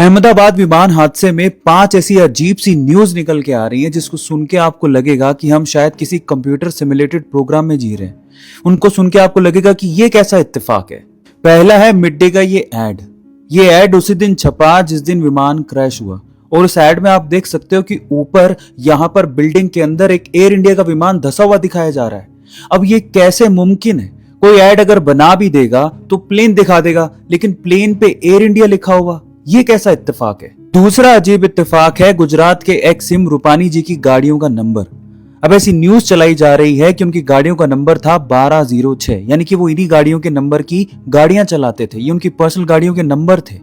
अहमदाबाद विमान हादसे में 5 ऐसी अजीब सी न्यूज निकल के आ रही हैं जिसको सुन के आपको लगेगा कि हम शायद किसी कंप्यूटर सिमुलेटेड प्रोग्राम में जी रहे हैं। उनको सुन के आपको लगेगा कि ये कैसा इत्तेफाक है। पहला है मिड डे का ये ऐड उसी दिन छपा जिस दिन विमान क्रैश हुआ, और उस ऐड में आप देख सकते हो कि ऊपर यहां पर बिल्डिंग के अंदर एक एयर इंडिया का विमान धंसा हुआ दिखाया जा रहा है। अब ये कैसे मुमकिन है? कोई ऐड अगर बना भी देगा तो प्लेन दिखा देगा, लेकिन प्लेन पे एयर इंडिया लिखा हुआ, ये कैसा इत्तेफाक है? दूसरा अजीब इत्तेफाक है गुजरात के एक्स सीएम रूपानी जी की गाड़ियों का नंबर। अब ऐसी न्यूज चलाई जा रही है कि उनकी गाड़ियों का नंबर था 1206, यानी कि वो इन्हीं गाड़ियों के नंबर की गाड़ियां चलाते थे। ये उनकी पर्सनल गाड़ियों के नंबर थे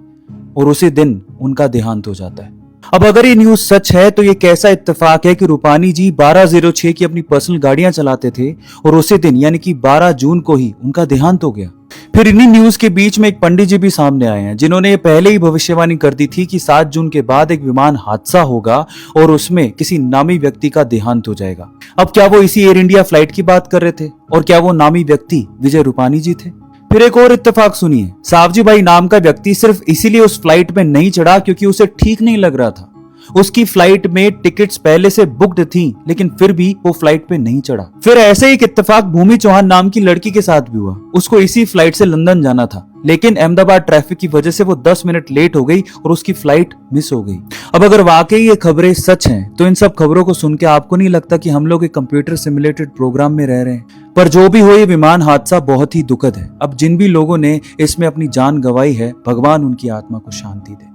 और उसी दिन उनका देहांत हो जाता है। अब अगर ये न्यूज सच है तो ये कैसा इत्तेफाक है कि रूपानी जी 1206 की अपनी पर्सनल गाड़ियां चलाते थे और उसी दिन यानी कि 12 जून को ही उनका देहांत हो गया। फिर इन्हीं न्यूज के बीच में एक पंडित जी भी सामने आए हैं जिन्होंने पहले ही भविष्यवाणी कर दी थी कि 7 जून के बाद एक विमान हादसा होगा और उसमें किसी नामी व्यक्ति का देहांत हो जाएगा। अब क्या वो इसी एयर इंडिया फ्लाइट की बात कर रहे थे और क्या वो नामी व्यक्ति विजय रूपानी जी थे? फिर एक और इत्तेफाक सुनिए, सावजी भाई नाम का व्यक्ति सिर्फ इसीलिए उस फ्लाइट में नहीं चढ़ा क्योंकि उसे ठीक नहीं लग रहा था। उसकी फ्लाइट में टिकट्स पहले से बुक्ड थी, लेकिन फिर भी वो फ्लाइट पे नहीं चढ़ा। फिर ऐसे ही एक इत्तेफाक भूमि चौहान नाम की लड़की के साथ भी हुआ। उसको इसी फ्लाइट से लंदन जाना था, लेकिन अहमदाबाद ट्रैफिक की वजह से वो 10 मिनट लेट हो गई और उसकी फ्लाइट मिस हो गई। अब अगर वाकई ये खबरें सच हैं तो इन सब खबरों को सुन के आपको नहीं लगता कि हम लोग एक कंप्यूटर सिमुलेटेड प्रोग्राम में रह रहे हैं? पर जो भी हो, ये विमान हादसा बहुत ही दुखद है। अब जिन भी लोगों ने इसमें अपनी जान गंवाई है, भगवान उनकी आत्मा को शांति दे।